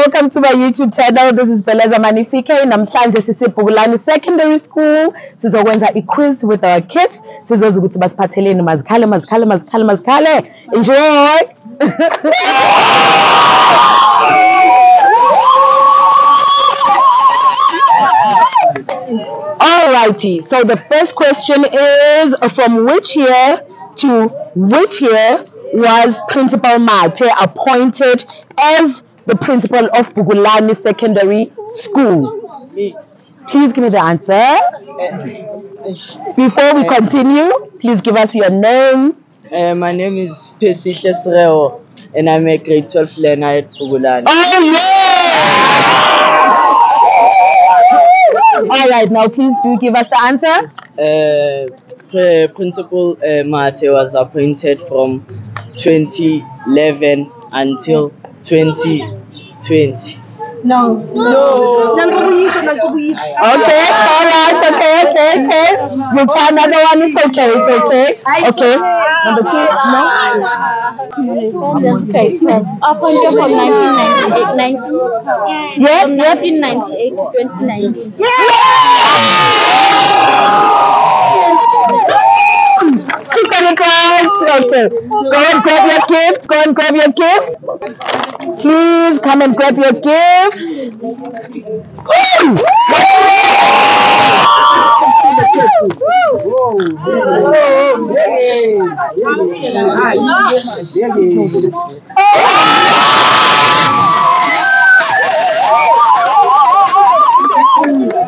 welcome to my YouTube channel. This is Beleza Manifike. Namhlanje sise Bhukulani Secondary School. Sizokwenza i-quiz with our kids. Sizoza ukuthi basiphatheleni mazikhale. Enjoy. Alrighty. So the first question is, from which year to which year was Principal Mate appointed as the principal of Bhukulani Secondary School? Please give me the answer. Before we continue, please give us your name. My name is Pesisha Sreo, and I'm a grade 12 learner at Bhukulani. Oh, yeah! All right, now please do give us the answer. Principal Mate was appointed from 2011 until 2020. No. Okay, all right, okay. We'll try another one, it's okay. Okay, number 2, no? Appointed from 1998 to 2019. She got it right. Okay. Go and grab your gift. Please come and grab your gift.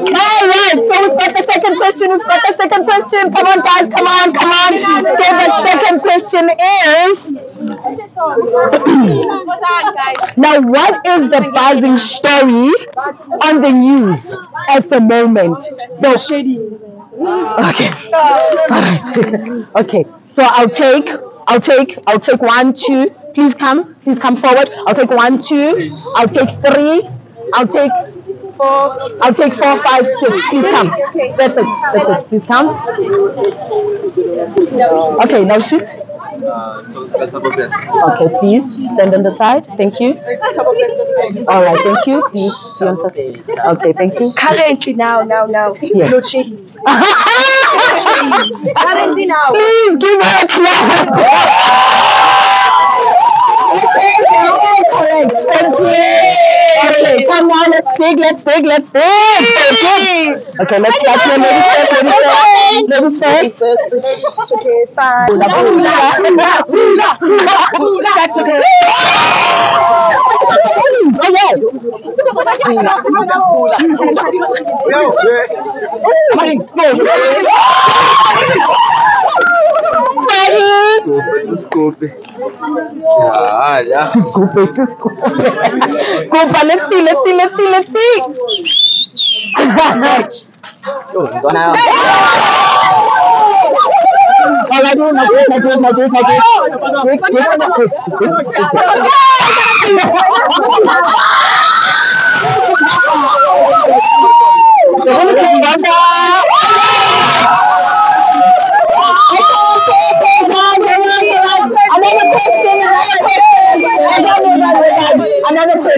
Alright, so we've got the second question. Come on, guys, come on. So the second question is, now what is the buzzing story on the news at the moment? Okay. Alright. Okay. So I'll take 1, 2. Please come forward. I'll take 1, 2. I'll take 3. I'll take 4, 5, 6. Please come. That's it. Please come. Okay, now shoot. Okay, please stand on the side. Thank you. All right, thank you. Please. Okay, thank you. Currently now. Yeah. Currently now. Please give her a clap. Correct. Thank you. Okay, come on, let's dig. Thank you. Okay, let's start here. Ladies first. Okay, fine. Scoop. Let's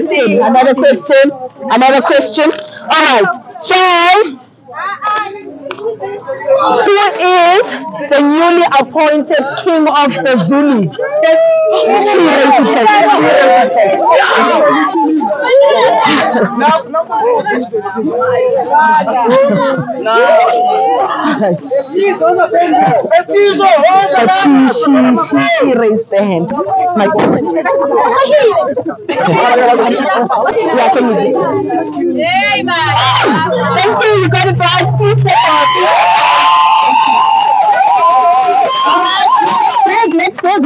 see. Another question. All right. So, who is the newly appointed king of the Zulus? She raised her hand. Thank you, you got it right. Please say let's scoop.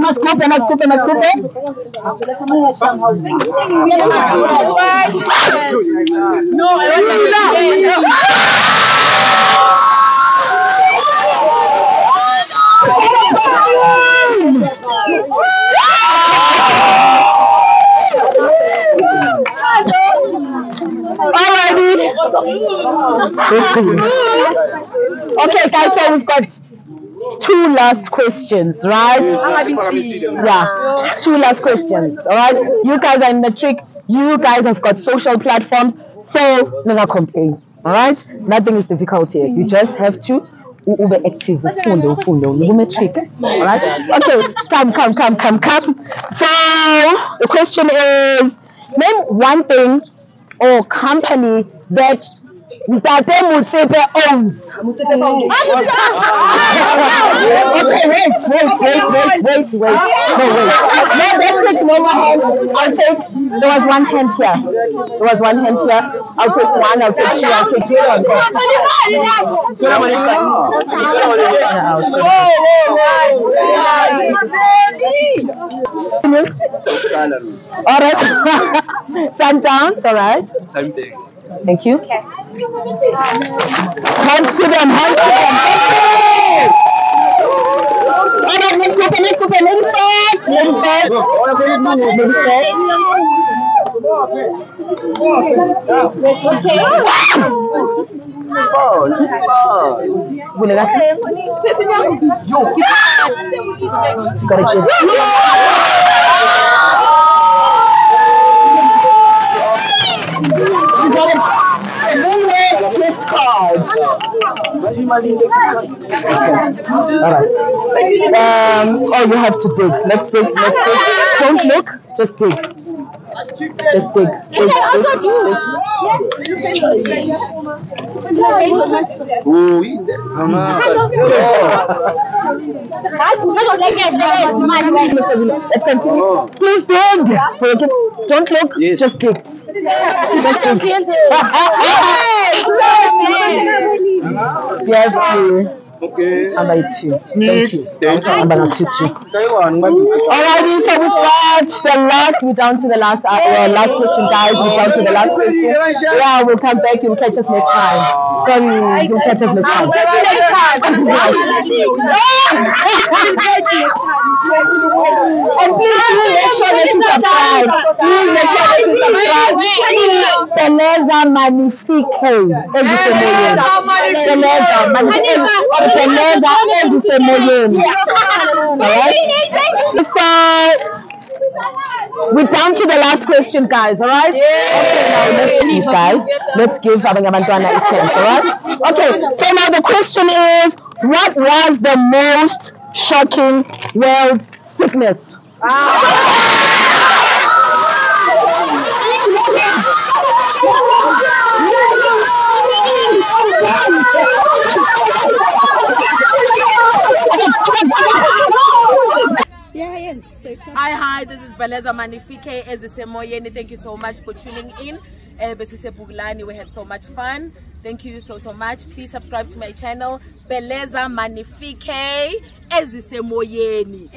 Okay, guys, so we've got 2 last questions, right? Yeah, 2 last questions. All right, you guys are in the trick. You guys have got social platforms, so never complain. All right, nothing is difficult here. You just have to be active. Trick. All right. Okay. Come. So the question is, name one thing or company that Mtate Mutsepe owns. Okay, wait. No, let's take no more hands. I'll take, there was one hand here. I'll take one, I'll take two, I'll take three. Alright. Sundowns, alright. Thank you. Hands to them. Alright, let's go. Ladies first. Gift card. Alright. Oh, you have to dig. Let's dig. Don't look, just dig. Dig. Let's continue. Please dig. Don't look, just dig. Yes, okay. Number 2. Thank you. Number 2. Alrighty, so we're down to the last question, guys. We're down to the last question. Yeah, we'll come back. You'll catch us next time. Sorry, you'll catch us next time. And please make sure that you subscribe. Beleza Magnifique. Alright? So we're down to the last question, guys, alright? Okay, now let's give Abangabantwana a chance, alright? Okay, so now the question is, what was the most shocking world sickness? Hi, this is Beleza Magnifique Ezisemoyeni. Thank you so much for tuning in. Bhukulani, we had so much fun. Thank you so much. Please subscribe to my channel, Beleza Magnifique Ezisemoyeni.